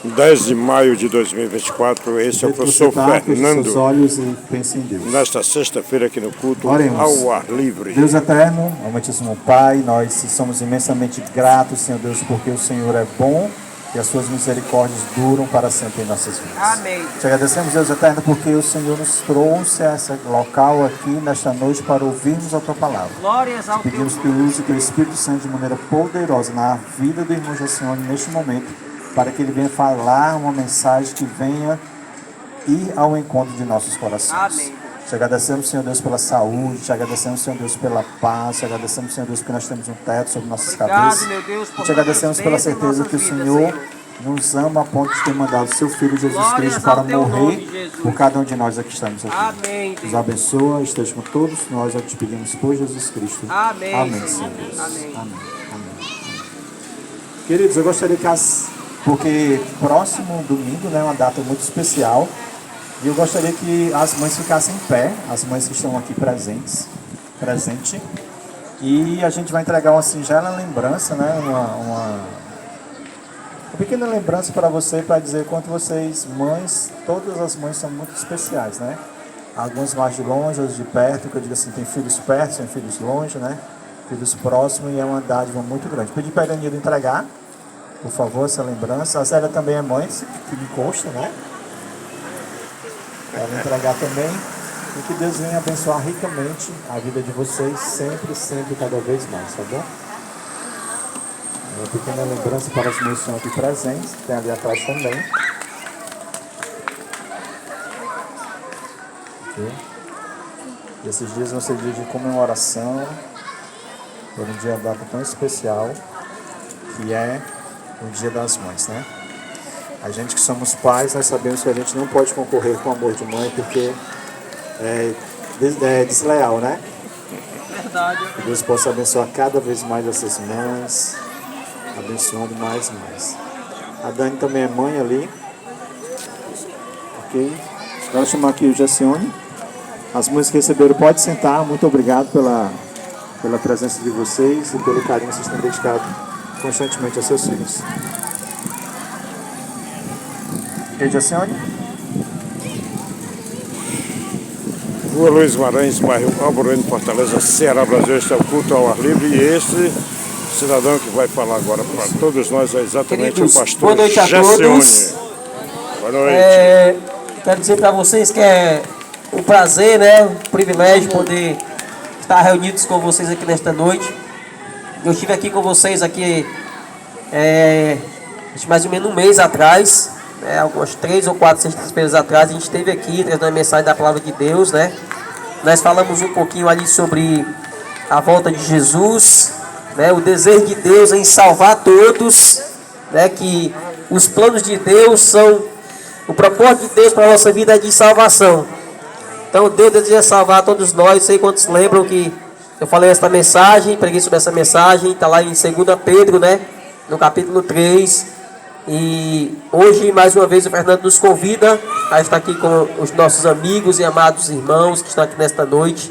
10 de maio de 2024, esse é o professor Fernando. Seus olhos e pense em Deus. Nesta sexta-feira aqui no culto, Oremos. ao ar livre. Deus eterno, amantíssimo Pai, nós somos imensamente gratos, Senhor Deus, porque o Senhor é bom e as suas misericórdias duram para sempre em nossas vidas. Amém. Te agradecemos, Deus eterno, porque o Senhor nos trouxe a esse local aqui nesta noite para ouvirmos a tua palavra. Glórias ao Pedimos que use o teu Espírito Santo de maneira poderosa na vida do irmão Jacione neste momento, para que ele venha falar uma mensagem que venha ir ao encontro de nossos corações. Amém. Te agradecemos, Senhor Deus, pela saúde, te agradecemos, Senhor Deus, pela paz, te agradecemos, Senhor Deus, porque nós temos um teto sobre nossas cabeças. Meu Deus, por E te agradecemos pela certeza que o Senhor nos ama a ponto de ter mandado seu Filho Jesus Glórias Cristo para ao teu morrer nome, Jesus. por cada um de nós aqui estamos aqui. Amém, Nos Deus. abençoa, esteja com todos nós, eu te pedimos por Jesus Cristo. Amém, Amém, Senhor. Senhor Deus. Amém. Amém. Queridos, eu gostaria que porque próximo domingo, né, é uma data muito especial, e eu gostaria que as mães ficassem em pé, as mães que estão aqui presente, e a gente vai entregar uma singela lembrança, né, uma pequena lembrança para você, para dizer quanto vocês, mães, todas as mães são muito especiais, né? Algumas mais de longe, outras de perto, que eu digo assim, tem filhos perto, tem filhos longe, né? Filhos próximos, e é uma dádiva muito grande. Pedi para a Danilo entregar, por favor, essa lembrança. A Zélia também é mãe, que me consta, né? Ela entregar também. E que Deus venha abençoar ricamente a vida de vocês, sempre, sempre, cada vez mais, tá bom? Uma pequena lembrança para os meus que estão aqui presentes, tem ali atrás também. Okay. E esses dias vão ser dias de comemoração por um dia, data tão especial, que é o Dia das Mães, né? A gente que somos pais, nós sabemos que a gente não pode concorrer com o amor de mãe, porque é desleal, né? Verdade. Que Deus possa abençoar cada vez mais essas mães, abençoando mais e mais. A Dani também é mãe ali. Ok? Agora chamar aqui o Jacione. As mães que receberam, pode sentar. Muito obrigado pela presença de vocês e pelo carinho que vocês têm dedicado constantemente a seus filhos. Ok, Jacione? Rua Luiz Maranhos, bairro Alvoreno, Fortaleza, Ceará, Brasil. Este é o culto ao ar livre, e este cidadão que vai falar agora para todos nós é exatamente Queridos, o pastor boa noite a Jacione. todos. Boa noite. Quero dizer para vocês que é um prazer, né, um privilégio poder estar reunidos com vocês aqui nesta noite. Eu estive aqui com vocês aqui mais ou menos um mês atrás, né, algumas 3 ou 4 sextas-feiras atrás, a gente esteve aqui trazendo a mensagem da palavra de Deus, né? Nós falamos um pouquinho ali sobre a volta de Jesus, né, o desejo de Deus em salvar todos, né, que os planos de Deus são, o propósito de Deus para a nossa vida é de salvação. Então Deus deseja salvar todos nós. Não sei quantos lembram que eu falei essa mensagem, preguei sobre essa mensagem, está lá em 2 Pedro, né, no capítulo 3. E hoje, mais uma vez, o Fernando nos convida a estar aqui com os nossos amigos e amados irmãos que estão aqui nesta noite.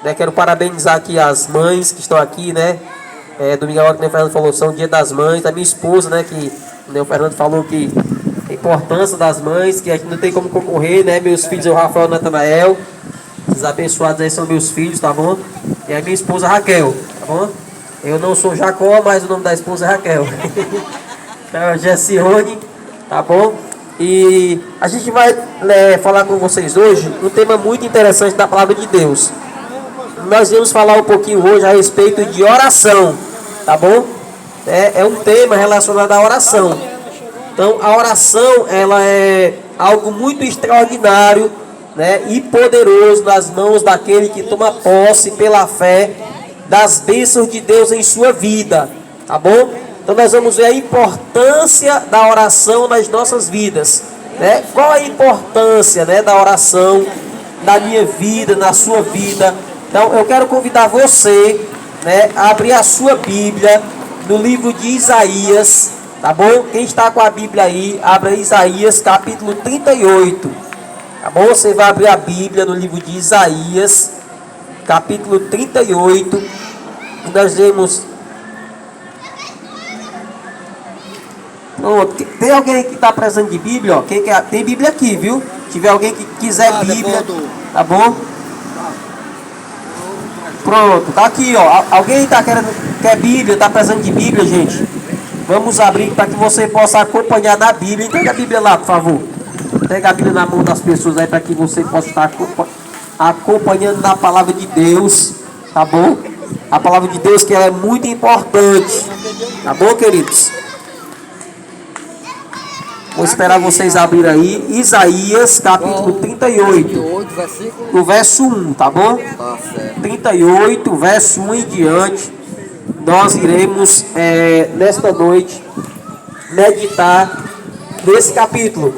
Né, quero parabenizar aqui as mães que estão aqui, né? Domingo agora, que o Fernando falou, são o Dia das Mães. A minha esposa, né, que o Fernando falou que a importância das mães, que a gente não tem como concorrer, né? Meus filhos, o Rafael e o Natanael, os abençoados aí são meus filhos, tá bom? E a minha esposa Raquel, tá bom? Eu não sou Jacó, mas o nome da esposa é Raquel. Então, Jacione, tá bom? E a gente vai falar com vocês hoje um tema muito interessante da palavra de Deus. Nós vamos falar um pouquinho hoje a respeito de oração, tá bom? É um tema relacionado à oração. Então, a oração, ela é algo muito extraordinário, né, e poderoso nas mãos daquele que toma posse pela fé das bênçãos de Deus em sua vida, tá bom? Então nós vamos ver a importância da oração nas nossas vidas, né? Qual a importância, né, da oração na minha vida, na sua vida? Então eu quero convidar você, né, a abrir a sua Bíblia no livro de Isaías, tá bom? Quem está com a Bíblia aí, abra Isaías capítulo 38, tá bom? Você vai abrir a Bíblia no livro de Isaías capítulo 38, e nós vemos Pronto. Tem alguém que está precisando de Bíblia? Ó? Tem Bíblia aqui, viu? Se tiver alguém que quiser Bíblia, tá bom? Pronto, tá aqui, ó. Alguém quer Bíblia, tá precisando de Bíblia, gente? Vamos abrir para que você possa acompanhar na Bíblia. Entrega a Bíblia lá, por favor. Entrega a Bíblia na mão das pessoas aí para que você possa estar acompanhando na palavra de Deus, tá bom? A palavra de Deus que ela é muito importante, tá bom, queridos? Vou esperar vocês abrirem aí. Isaías, capítulo 38, no verso 1, tá bom? 38, verso 1 em diante. Nós iremos, nesta noite, meditar nesse capítulo.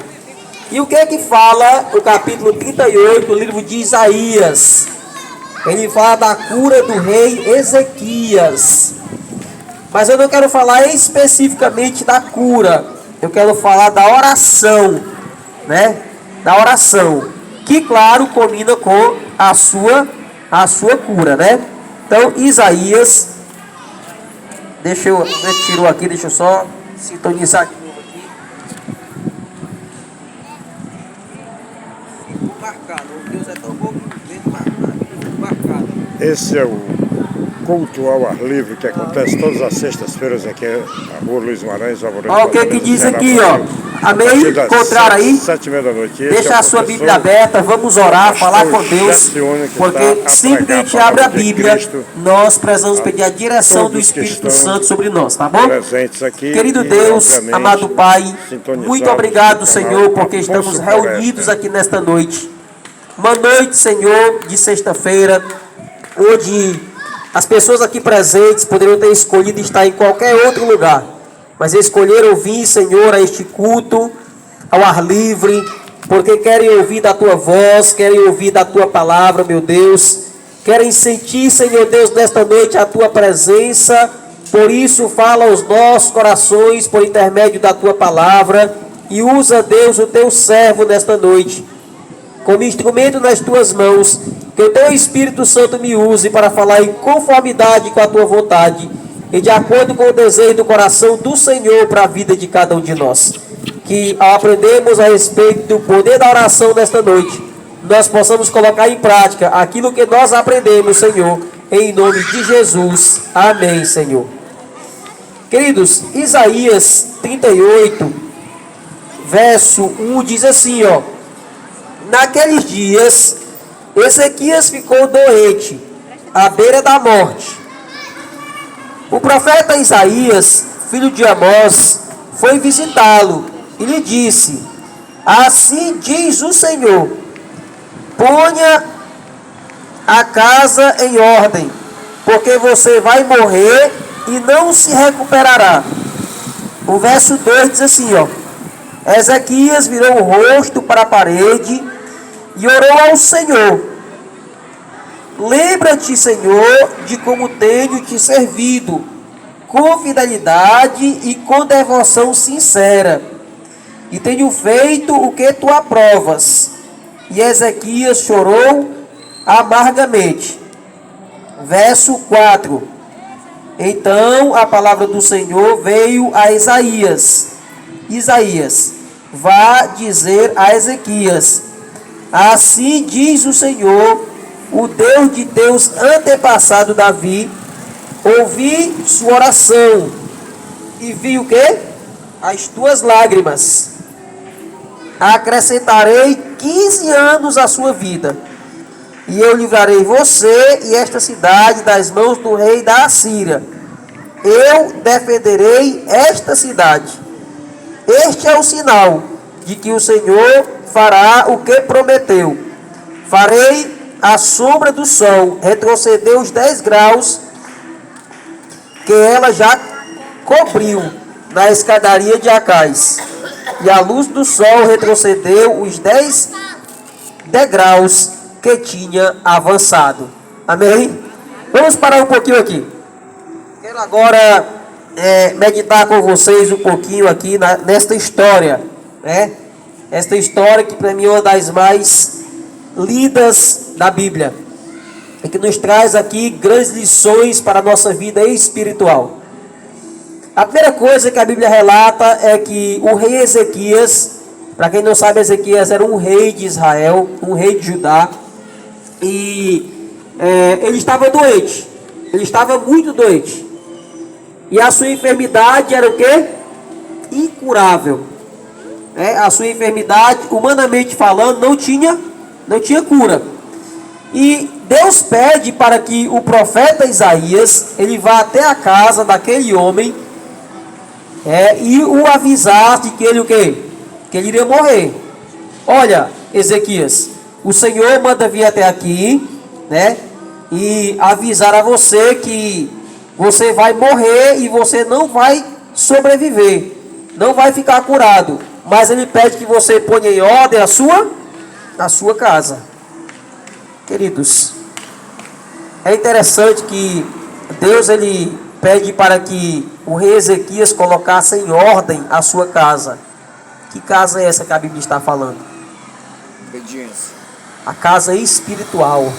E o que é que fala o capítulo 38 do livro de Isaías? Ele fala da cura do rei Ezequias. Mas eu não quero falar especificamente da cura. Eu quero falar da oração, né? Da oração. Que, claro, combina com a sua cura, né? Então, Isaías. Tirou aqui, deixa eu só sintonizar de novo aqui. Marcado, Deus é tão bom que marcado. Esse é o culto ao ar livre que acontece todas as sextas-feiras aqui na Rua Luiz Maranhos. Olha o que diz aqui, ó. Amém? Encontraram aí? 7h30 da noite. Deixa a sua Bíblia aberta, vamos orar, falar com Deus. Porque sempre que a gente abre a Bíblia, nós precisamos pedir a direção do Espírito Santo sobre nós, tá bom? Querido Deus, amado Pai, muito obrigado, Senhor, porque estamos reunidos aqui nesta noite. Uma noite, Senhor, de sexta-feira, onde as pessoas aqui presentes poderiam ter escolhido estar em qualquer outro lugar, mas escolheram vir, Senhor, a este culto ao ar livre, porque querem ouvir da Tua voz, querem ouvir da Tua palavra, meu Deus, querem sentir, Senhor Deus, nesta noite a Tua presença. Por isso, fala aos nossos corações por intermédio da Tua palavra e usa, Deus, o Teu servo nesta noite como instrumento nas Tuas mãos. Que o Teu Espírito Santo me use para falar em conformidade com a Tua vontade e de acordo com o desejo do coração do Senhor para a vida de cada um de nós. Que ao aprendermos a respeito do poder da oração nesta noite, nós possamos colocar em prática aquilo que nós aprendemos, Senhor, em nome de Jesus. Amém, Senhor. Queridos, Isaías 38, verso 1 diz assim, ó. Naqueles dias, Ezequias ficou doente, à beira da morte. O profeta Isaías, filho de Amós, foi visitá-lo e lhe disse: assim diz o Senhor, ponha a casa em ordem, porque você vai morrer e não se recuperará. O verso 2 diz assim, ó. Ezequias virou o rosto para a parede e orou ao Senhor: lembra-te, Senhor, de como tenho te servido, com fidelidade e com devoção sincera, e tenho feito o que tu aprovas. E Ezequias chorou amargamente. Verso 4. Então a palavra do Senhor veio a Isaías: Isaías, vá dizer a Ezequias: assim diz o Senhor, o Deus de teus antepassado Davi, ouvi sua oração e vi o quê? As tuas lágrimas. Acrescentarei 15 anos à sua vida, e eu livrarei você e esta cidade das mãos do rei da Assíria. Eu defenderei esta cidade. Este é o sinal de que o Senhor fará o que prometeu. Farei a sombra do sol retroceder os 10 graus que ela já cobriu na escadaria de Acais. E a luz do sol retrocedeu os 10 degraus que tinha avançado. Amém? Vamos parar um pouquinho aqui. Quero agora meditar com vocês um pouquinho aqui nesta história, né? Esta história que para mim é uma das mais lidas da Bíblia e que nos traz aqui grandes lições para a nossa vida espiritual. A primeira coisa que a Bíblia relata é que o rei Ezequias, para quem não sabe, Ezequias era um rei de Israel, um rei de Judá, e ele estava doente, ele estava muito doente, e a sua enfermidade era o quê? Incurável. A sua enfermidade, humanamente falando, não tinha cura. E Deus pede para que o profeta Isaías, ele vá até a casa daquele homem, e o avisar de que ele o quê? Que ele iria morrer. Olha, Ezequias, o Senhor manda vir até aqui, né? E avisar a você que você vai morrer e você não vai sobreviver, não vai ficar curado. Mas ele pede que você ponha em ordem a sua casa. Queridos, é interessante que Deus ele pede para que o rei Ezequias colocasse em ordem a sua casa. Que casa é essa que a Bíblia está falando? Obediência. A casa espiritual.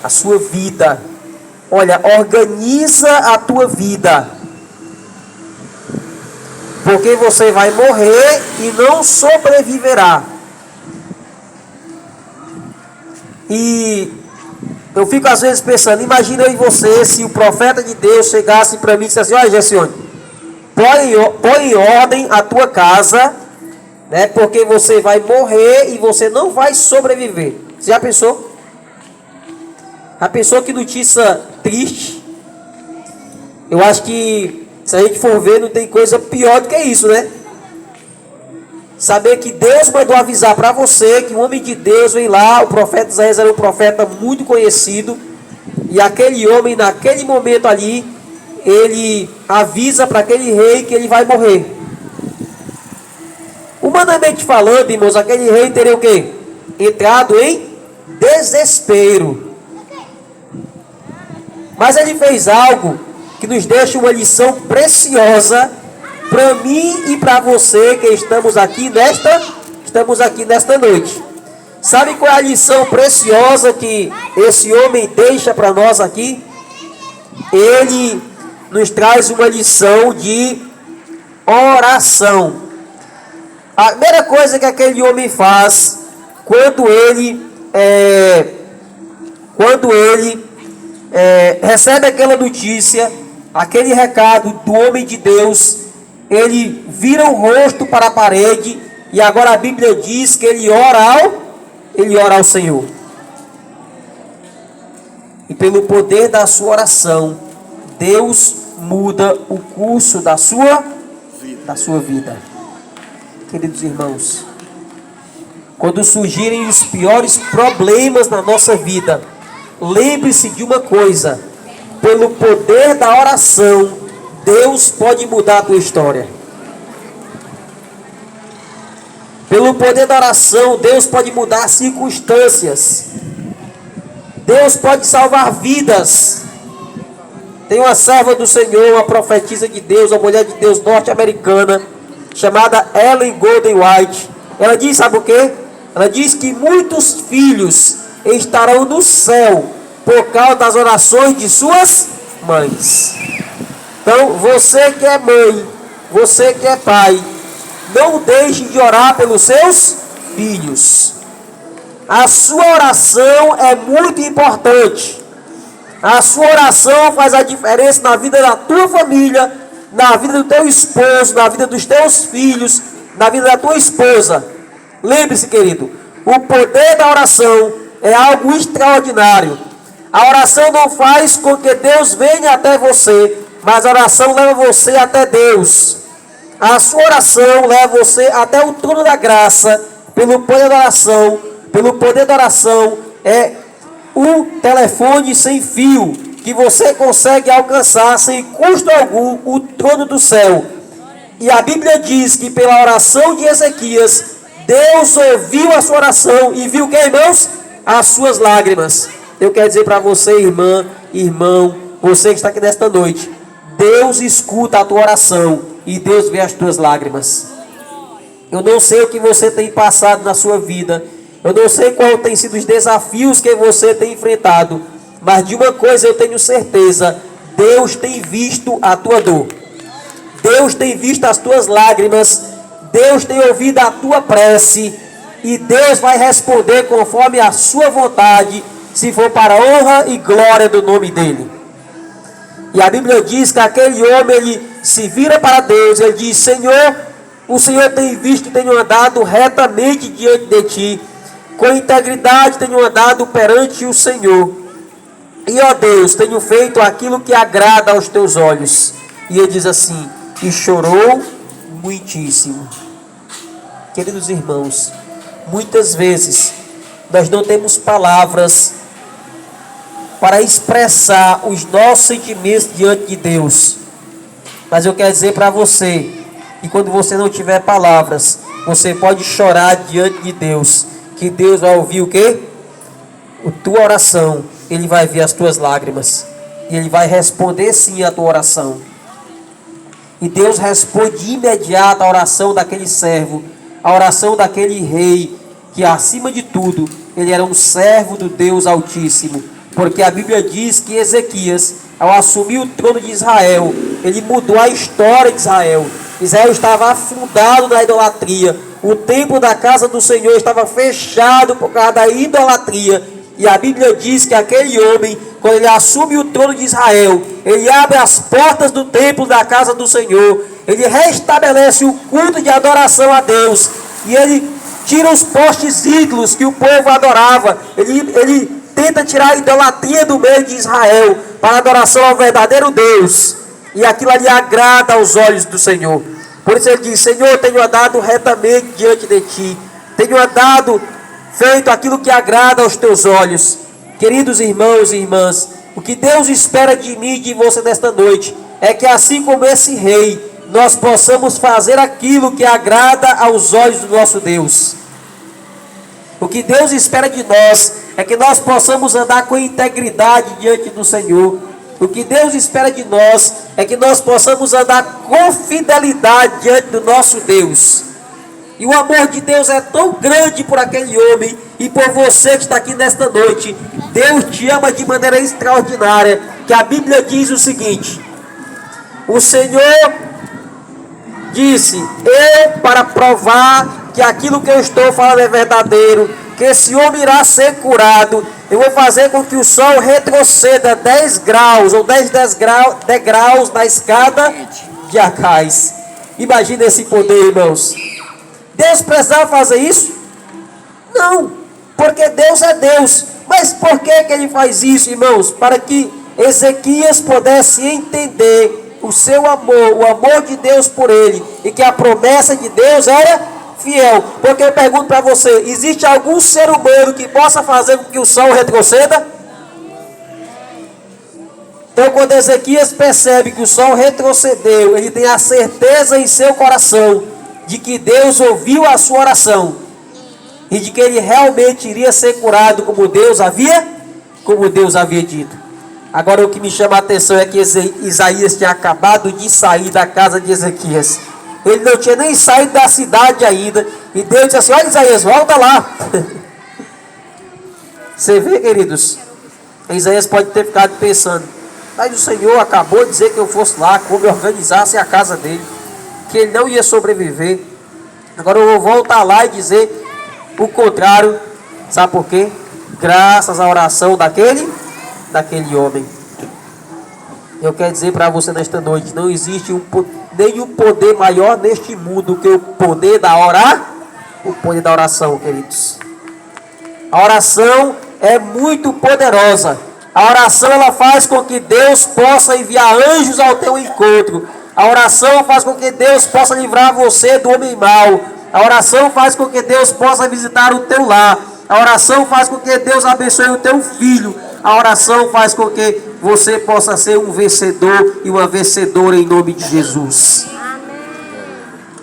A sua vida. Olha, organiza a tua vida. Porque você vai morrer e não sobreviverá. E eu fico às vezes pensando, imagina eu e você, se o profeta de Deus chegasse para mim e dissesse assim, olha Gessione, põe em ordem a tua casa, né, porque você vai morrer e você não vai sobreviver. Você já pensou? Já pensou que notícia triste? Eu acho que, se a gente for ver, não tem coisa pior do que isso, né? Saber que Deus mandou avisar para você que o homem de Deus veio lá, o profeta Isaías era um profeta muito conhecido, e aquele homem, naquele momento ali, ele avisa para aquele rei que ele vai morrer. Humanamente falando, irmãos, aquele rei teria o quê? Entrado em desespero. Mas ele fez algo que nos deixa uma lição preciosa para mim e para você que estamos aqui nesta noite. Sabe qual é a lição preciosa que esse homem deixa para nós aqui? Ele nos traz uma lição de oração. A primeira coisa que aquele homem faz quando ele recebe aquela notícia, aquele recado do homem de Deus, ele vira o rosto para a parede e agora a Bíblia diz que ele ora ao Senhor. E pelo poder da sua oração, Deus muda o curso da sua vida. Queridos irmãos, quando surgirem os piores problemas na nossa vida, lembre-se de uma coisa: pelo poder da oração, Deus pode mudar a tua história. Pelo poder da oração, Deus pode mudar as circunstâncias. Deus pode salvar vidas. Tem uma serva do Senhor, uma profetisa de Deus, uma mulher de Deus norte-americana, chamada Ellen Golden White. Ela diz, sabe o quê? Ela diz que muitos filhos estarão no céu por causa das orações de suas mães. Então, você que é mãe, você que é pai, não deixe de orar pelos seus filhos. A sua oração é muito importante. A sua oração faz a diferença na vida da tua família, na vida do teu esposo, na vida dos teus filhos, na vida da tua esposa. Lembre-se, querido, o poder da oração é algo extraordinário. A oração não faz com que Deus venha até você, mas a oração leva você até Deus. A sua oração leva você até o trono da graça, pelo poder da oração. Pelo poder da oração é um telefone sem fio, que você consegue alcançar sem custo algum o trono do céu. E a Bíblia diz que pela oração de Ezequias, Deus ouviu a sua oração e viu que, irmãos? As suas lágrimas. Eu quero dizer para você, irmã, irmão, você que está aqui nesta noite, Deus escuta a tua oração e Deus vê as tuas lágrimas. Eu não sei o que você tem passado na sua vida, eu não sei qual tem sido os desafios que você tem enfrentado, mas de uma coisa eu tenho certeza: Deus tem visto a tua dor. Deus tem visto as tuas lágrimas. Deus tem ouvido a tua prece. E Deus vai responder conforme a sua vontade, se for para a honra e glória do nome dele. E a Bíblia diz que aquele homem, ele se vira para Deus, ele diz: Senhor, o Senhor tem visto, tenho andado retamente diante de ti, com integridade tenho andado perante o Senhor. E, ó Deus, tenho feito aquilo que agrada aos teus olhos. E ele diz assim: e chorou muitíssimo. Queridos irmãos, muitas vezes nós não temos palavras para expressar os nossos sentimentos diante de Deus. Mas eu quero dizer para você que quando você não tiver palavras, você pode chorar diante de Deus, que Deus vai ouvir o quê? A tua oração. Ele vai ver as tuas lágrimas e Ele vai responder sim a tua oração. E Deus responde de imediato a oração daquele servo, a oração daquele rei, que acima de tudo, ele era um servo do Deus Altíssimo. Porque a Bíblia diz que Ezequias, ao assumir o trono de Israel, ele mudou a história de Israel. Israel estava afundado na idolatria. O templo da casa do Senhor estava fechado por causa da idolatria. E a Bíblia diz que aquele homem, quando ele assume o trono de Israel, ele abre as portas do templo da casa do Senhor, ele restabelece o culto de adoração a Deus, e ele tira os postes ídolos que o povo adorava, ele tenta tirar a idolatria do meio de Israel, para a adoração ao verdadeiro Deus, e aquilo ali agrada aos olhos do Senhor. Por isso ele diz: Senhor, tenho andado retamente diante de ti, tenho andado feito aquilo que agrada aos teus olhos. Queridos irmãos e irmãs, o que Deus espera de mim e de você nesta noite é que, assim como esse rei, nós possamos fazer aquilo que agrada aos olhos do nosso Deus. O que Deus espera de nós é que nós possamos andar com integridade diante do Senhor. O que Deus espera de nós é que nós possamos andar com fidelidade diante do nosso Deus. E o amor de Deus é tão grande por aquele homem e por você que está aqui nesta noite. Deus te ama de maneira extraordinária, que a Bíblia diz o seguinte: o Senhor disse: eu, para provar que aquilo que eu estou falando é verdadeiro, que esse homem irá ser curado, eu vou fazer com que o sol retroceda 10 graus ou 10 degraus na escada de Acais. Imagina esse poder, irmãos. Deus precisava fazer isso? Não, porque Deus é Deus. Mas por que ele faz isso, irmãos? Para que Ezequias pudesse entender o seu amor, o amor de Deus por ele, e que a promessa de Deus era fiel. Porque eu pergunto para você: existe algum ser humano que possa fazer com que o sol retroceda? Então, quando Ezequias percebe que o sol retrocedeu, ele tem a certeza em seu coração de que Deus ouviu a sua oração e de que ele realmente iria ser curado como Deus havia dito. Agora, o que me chama a atenção é que Isaías tinha acabado de sair da casa de Ezequias. Ele não tinha nem saído da cidade ainda, e Deus disse assim: olha, Isaías, volta lá. Você vê, queridos, Isaías pode ter ficado pensando: mas o Senhor acabou de dizer que eu fosse lá, como eu organizasse a casa dele, que ele não ia sobreviver. Agora eu vou voltar lá e dizer o contrário. Sabe por quê? Graças à oração daquele homem. Eu quero dizer para você nesta noite: não existe nenhum poder maior neste mundo que o poder da oração, queridos. A oração é muito poderosa. A oração, ela faz com que Deus possa enviar anjos ao teu encontro. A oração faz com que Deus possa livrar você do homem mau. A oração faz com que Deus possa visitar o teu lar. A oração faz com que Deus abençoe o teu filho. A oração faz com que você possa ser um vencedor e uma vencedora em nome de Jesus.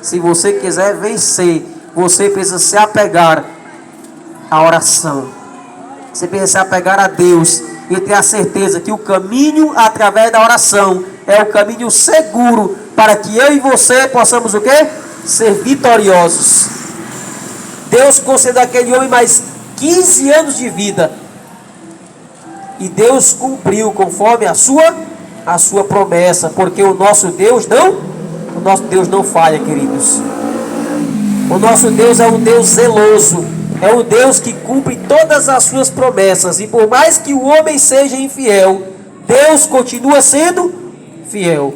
Se você quiser vencer, você precisa se apegar à oração. Você precisa se apegar a Deus e ter a certeza que o caminho através da oração é o caminho seguro para que eu e você possamos o quê? Ser vitoriosos. Deus concedeu àquele homem mais 15 anos de vida. E Deus cumpriu conforme a sua a sua promessa, porque o nosso Deus não falha, queridos. O nosso Deus é um Deus zeloso, é um Deus que cumpre todas as suas promessas, e por mais que o homem seja infiel, Deus continua sendo fiel.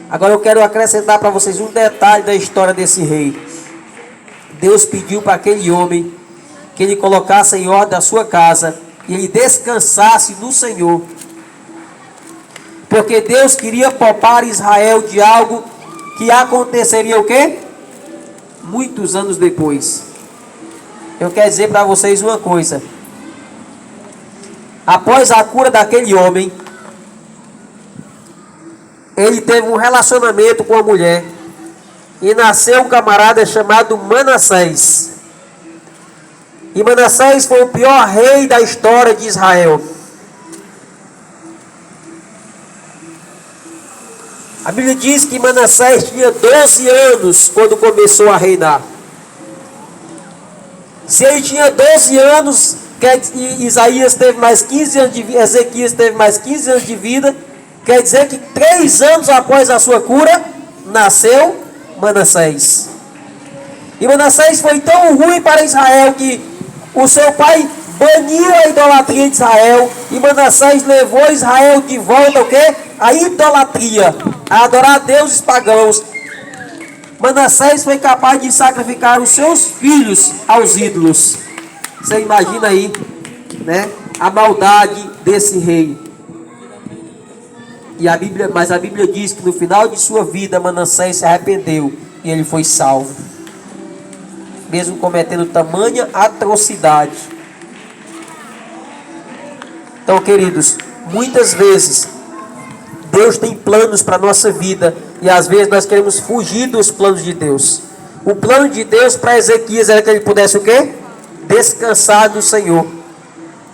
Agora eu quero acrescentar para vocês um detalhe da história desse rei. Deus pediu para aquele homem que ele colocasse em ordem a sua casa e ele descansasse no Senhor, porque Deus queria poupar Israel de algo que aconteceria o quê? Muitos anos depois. Eu quero dizer para vocês uma coisa: após a cura daquele homem, ele teve um relacionamento com a mulher e nasceu um camarada chamado Manassés. E Manassés foi o pior rei da história de Israel. A Bíblia diz que Manassés tinha 12 anos quando começou a reinar. Se ele tinha 12 anos, Isaías teve mais 15 anos de vida, Ezequias teve mais 15 anos de vida, quer dizer que 3 anos após a sua cura, nasceu Manassés. E Manassés foi tão ruim para Israel que o seu pai baniu a idolatria de Israel, e Manassés levou Israel de volta ao quê? A idolatria, a adorar deuses pagãos. Manassés foi capaz de sacrificar os seus filhos aos ídolos. Você imagina aí, né, a maldade desse rei. Mas a Bíblia diz que no final de sua vida Manassés se arrependeu e ele foi salvo, mesmo cometendo tamanha atrocidade. Então, queridos, muitas vezes Deus tem planos para a nossa vida e às vezes nós queremos fugir dos planos de Deus. O plano de Deus para Ezequias era que ele pudesse o quê? Descansar no Senhor.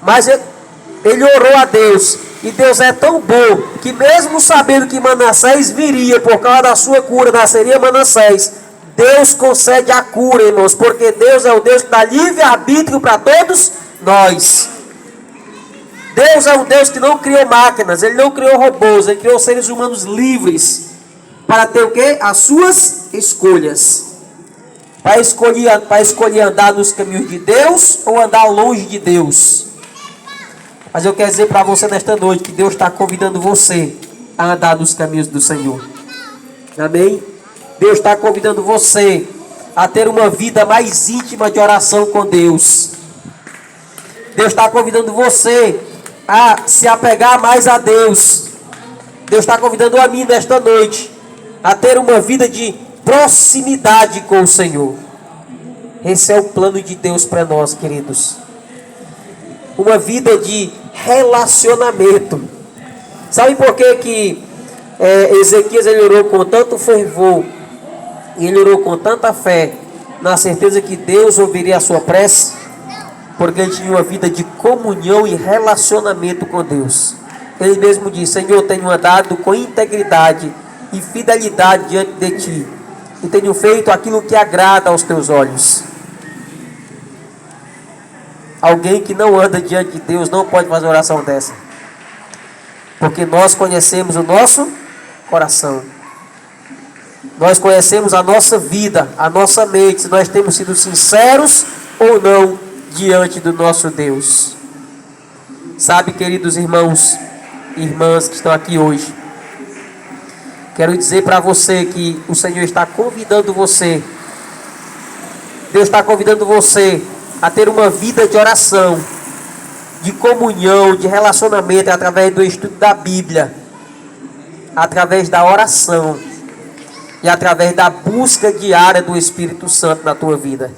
Mas ele orou a Deus, e Deus é tão bom que mesmo sabendo que Manassés viria, por causa da sua cura, nasceria Manassés, Deus concede a cura, irmãos, porque Deus é o Deus que dá livre-arbítrio para todos nós. Deus é um Deus que não criou máquinas, Ele não criou robôs, Ele criou seres humanos livres para ter o quê? As suas escolhas. Para escolher andar nos caminhos de Deus ou andar longe de Deus. Mas eu quero dizer para você nesta noite que Deus está convidando você a andar nos caminhos do Senhor. Amém? Deus está convidando você a ter uma vida mais íntima de oração com Deus. Deus está convidando você a se apegar mais a Deus. Deus está convidando a mim nesta noite a ter uma vida de proximidade com o Senhor. Esse é o plano de Deus para nós, queridos. Uma vida de relacionamento. Sabe por que Ezequias ele orou com tanto fervor e ele orou com tanta fé, na certeza que Deus ouviria a sua prece? Porque ele tinha uma vida de comunhão e relacionamento com Deus. Ele mesmo disse: Senhor, tenho andado com integridade e fidelidade diante de Ti, e tenho feito aquilo que agrada aos Teus olhos. Alguém que não anda diante de Deus não pode fazer oração dessa, porque nós conhecemos o nosso coração, nós conhecemos a nossa vida, a nossa mente, se nós temos sido sinceros ou não diante do nosso Deus. Sabe, queridos irmãos e irmãs que estão aqui hoje, quero dizer para você que o Senhor está convidando você, Deus está convidando você a ter uma vida de oração, de comunhão, de relacionamento, através do estudo da Bíblia, através da oração e através da busca diária do Espírito Santo na tua vida.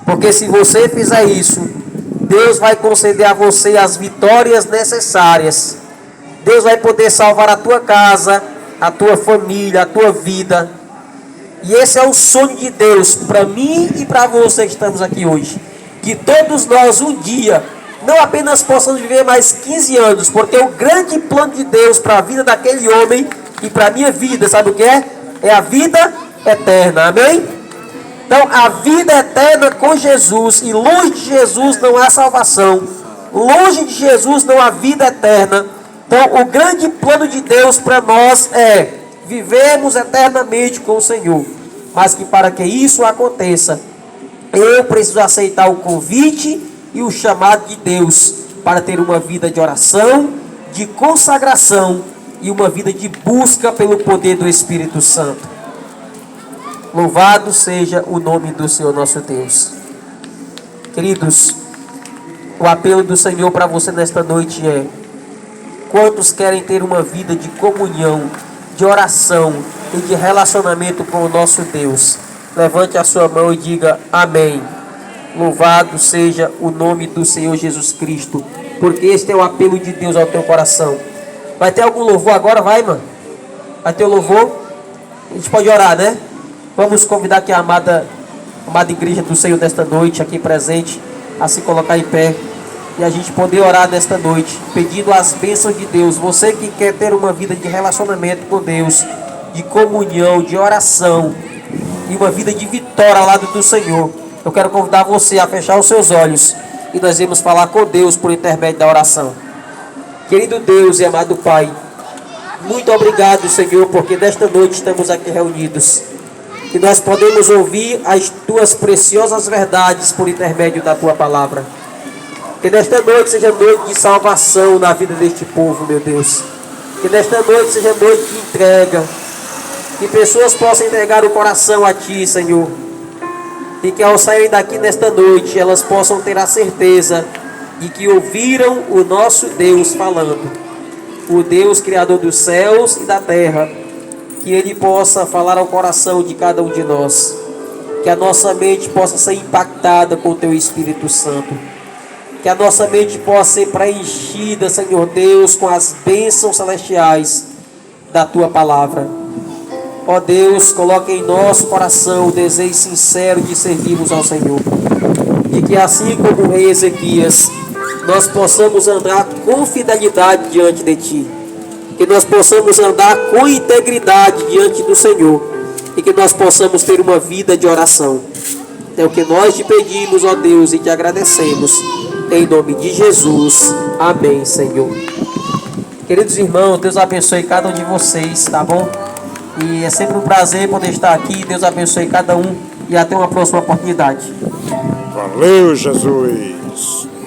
Porque se você fizer isso, Deus vai conceder a você as vitórias necessárias. Deus vai poder salvar a tua casa, a tua família, a tua vida. E esse é o sonho de Deus para mim e para você que estamos aqui hoje. Que todos nós um dia não apenas possamos viver mais 15 anos, porque o grande plano de Deus para a vida daquele homem e para a minha vida, sabe o que é? É a vida eterna, amém? Então a vida eterna com Jesus, e longe de Jesus não há salvação, longe de Jesus não há vida eterna, Então, o grande plano de Deus para nós é vivermos eternamente com o Senhor. Mas que para que isso aconteça, eu preciso aceitar o convite e o chamado de Deus para ter uma vida de oração, de consagração e uma vida de busca pelo poder do Espírito Santo. Louvado seja o nome do Senhor nosso Deus. Queridos, o apelo do Senhor para você nesta noite é: quantos querem ter uma vida de comunhão, de oração e de relacionamento com o nosso Deus? Levante a sua mão e diga amém. Louvado seja o nome do Senhor Jesus Cristo, porque este é o apelo de Deus ao teu coração. Vai ter algum louvor agora? Vai, mano. Vai ter o louvor? A gente pode orar, né? Vamos convidar aqui a amada igreja do Senhor nesta noite, aqui presente, a se colocar em pé e a gente poder orar nesta noite, pedindo as bênçãos de Deus. Você que quer ter uma vida de relacionamento com Deus, de comunhão, de oração e uma vida de vitória ao lado do Senhor, eu quero convidar você a fechar os seus olhos e nós vamos falar com Deus por intermédio da oração. Querido Deus e amado Pai, muito obrigado, Senhor, porque nesta noite estamos aqui reunidos e nós podemos ouvir as Tuas preciosas verdades por intermédio da Tua palavra. Que nesta noite seja noite de salvação na vida deste povo, meu Deus. Que nesta noite seja noite de entrega. Que pessoas possam entregar o coração a Ti, Senhor. E que ao saírem daqui nesta noite, elas possam ter a certeza de que ouviram o nosso Deus falando. O Deus Criador dos céus e da terra. Que Ele possa falar ao coração de cada um de nós. Que a nossa mente possa ser impactada com o Teu Espírito Santo. Que a nossa mente possa ser preenchida, Senhor Deus, com as bênçãos celestiais da Tua palavra. Ó Deus, coloque em nosso coração o desejo sincero de servirmos ao Senhor. E que assim como o rei Ezequias, nós possamos andar com fidelidade diante de Ti. Que nós possamos andar com integridade diante do Senhor. E que nós possamos ter uma vida de oração. É o que nós Te pedimos, ó Deus, e Te agradecemos. Em nome de Jesus. Amém, Senhor. Queridos irmãos, Deus abençoe cada um de vocês, tá bom? E é sempre um prazer poder estar aqui. Deus abençoe cada um e até uma próxima oportunidade. Valeu, Jesus!